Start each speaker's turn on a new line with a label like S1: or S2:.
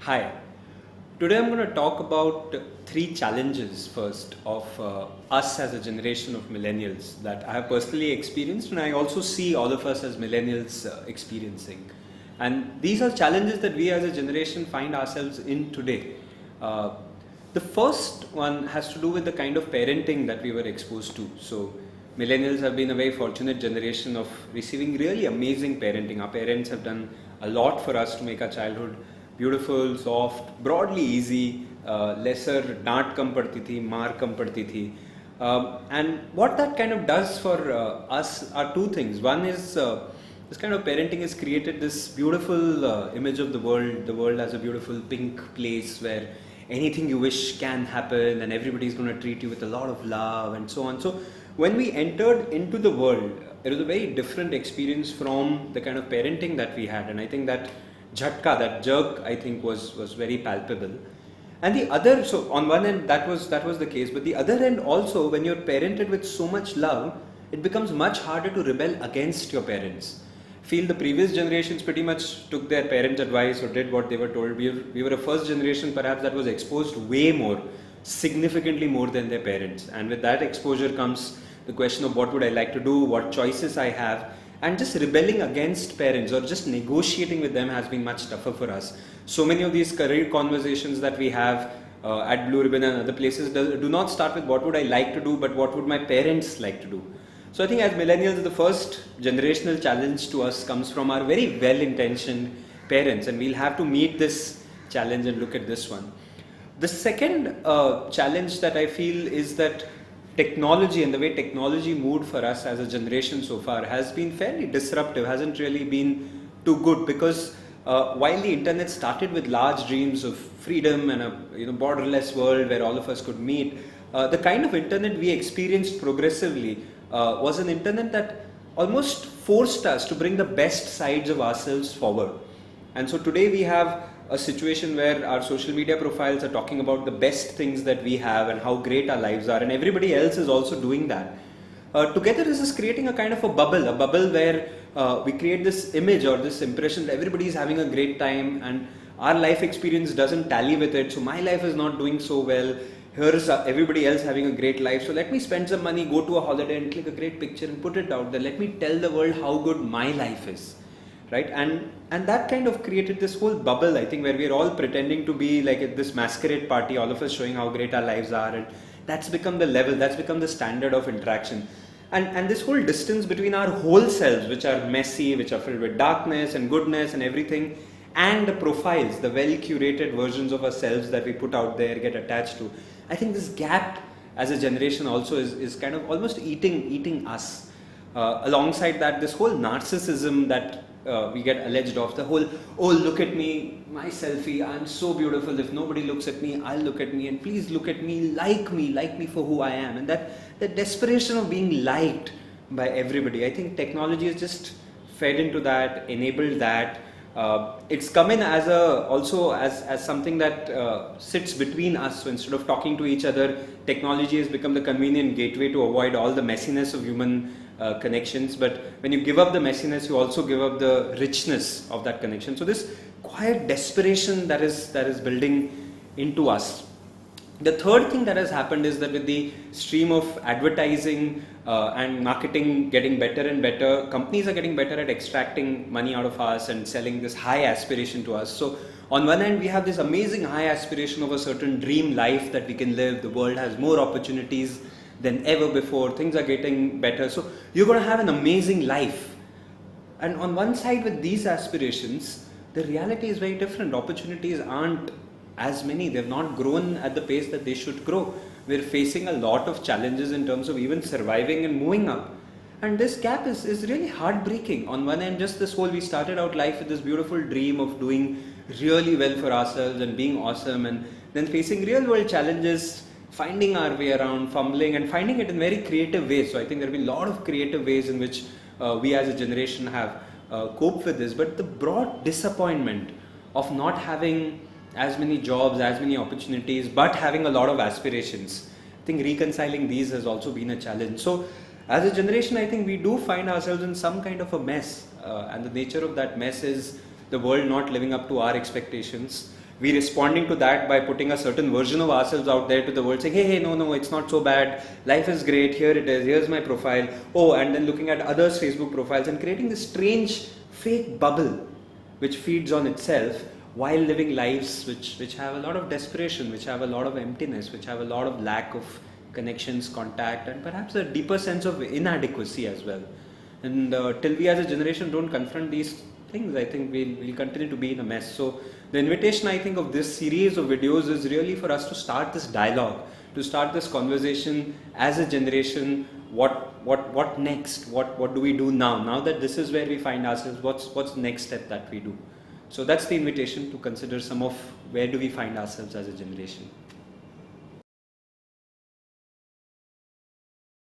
S1: Hi. Today I'm going to talk about three challenges first of us as a generation of millennials that I have personally experienced, and I also see all of us as millennials experiencing. And these are challenges that we as a generation find ourselves in today. Uh, the first one has to do with the kind of parenting that we were exposed to. So millennials have been a very fortunate generation of receiving really amazing parenting. Our parents have done a lot for us to make our childhood beautiful, soft, broadly easy, lesser डांट कम पड़ती थी, मार कम पड़ती थी. And what that kind of does for us are two things. One is this kind of parenting has created this beautiful image of the world as a beautiful pink place where anything you wish can happen and everybody is going to treat you with a lot of love and so on. So when we entered into the world, it was a very different experience from the kind of parenting that we had, and I think that jhatka, that jerk, I think was very palpable. And the other, so on one end that was the case, but the other end also, when you're parented with so much love, it becomes much harder to rebel against your parents. Feel the previous generations pretty much took their parents' advice or did what they were told. We were a first generation perhaps that was exposed way more, significantly more than their parents. And with that exposure comes the question of what would I like to do, what choices I have. And just rebelling against parents or just negotiating with them has been much tougher for us. So many of these career conversations that we have at Blue Ribbon and other places do not start with what would I like to do, but what would my parents like to do. So I think as millennials, the first generational challenge to us comes from our very well-intentioned parents, and we'll have to meet this challenge and look at this one. The second challenge that I feel is that technology and the way technology moved for us as a generation so far has been fairly disruptive, hasn't really been too good, because while the internet started with large dreams of freedom and a borderless world where all of us could meet, the kind of internet we experienced progressively was an internet that almost forced us to bring the best sides of ourselves forward. And so today we have a situation where our social media profiles are talking about the best things that we have and how great our lives are, and everybody else is also doing that. Together this is creating a kind of a bubble where we create this image or this impression that everybody is having a great time and our life experience doesn't tally with it. So my life is not doing so well. Here's everybody else having a great life. So let me spend some money, go to a holiday and click a great picture and put it out there. Let me tell the world how good my life is. Right, and that kind of created this whole bubble, I think, where we're all pretending to be like at this masquerade party, all of us showing how great our lives are, and that's become the level, that's become the standard of interaction. And this whole distance between our whole selves, which are messy, which are filled with darkness and goodness and everything, and the profiles, the well curated versions of ourselves that we put out there, get attached to. I think this gap as a generation also is kind of almost eating us. Alongside that, this whole narcissism that we get alleged of, the whole, oh look at me, my selfie, I'm so beautiful, if nobody looks at me, I'll look at me, and please look at me, like me for who I am. And that desperation of being liked by everybody, I think technology has just fed into that, enabled that. It's come in as also as something that sits between us. So instead of talking to each other, technology has become the convenient gateway to avoid all the messiness of human connections. But when you give up the messiness, you also give up the richness of that connection. So this quiet desperation that is building into us. The third thing that has happened is that with the stream of advertising and marketing getting better and better, companies are getting better at extracting money out of us and selling this high aspiration to us. So on one end, we have this amazing high aspiration of a certain dream life that we can live. The world has more opportunities than ever before. Things are getting better. So you're going to have an amazing life. And on one side, with these aspirations, the reality is very different. Opportunities aren't as many. They've not grown at the pace that they should grow. We're facing a lot of challenges in terms of even surviving and moving up. And this gap is really heartbreaking. On one end, just this whole, we started out life with this beautiful dream of doing really well for ourselves and being awesome, and then facing real world challenges, finding our way around, fumbling and finding it in very creative ways. So I think there will be a lot of creative ways in which we as a generation have coped with this. But the broad disappointment of not having as many jobs, as many opportunities, but having a lot of aspirations, I think reconciling these has also been a challenge. So as a generation, I think we do find ourselves in some kind of a mess, and the nature of that mess is the world not living up to our expectations. we responding to that by putting a certain version of ourselves out there to the world, saying, hey, no, it's not so bad, life is great, here it is, here's my profile, and then looking at others' Facebook profiles and creating this strange fake bubble which feeds on itself while living lives which have a lot of desperation, which have a lot of emptiness, which have a lot of lack of connections, contact, and perhaps a deeper sense of inadequacy as well. And till we as a generation don't confront these things, I think we'll continue to be in a mess. So the invitation, I think, of this series of videos is really for us to start this dialogue, to start this conversation as a generation. What next? What do we do now? Now that this is where we find ourselves, what's the next step that we do? So that's the invitation to consider some of where do we find ourselves as a generation.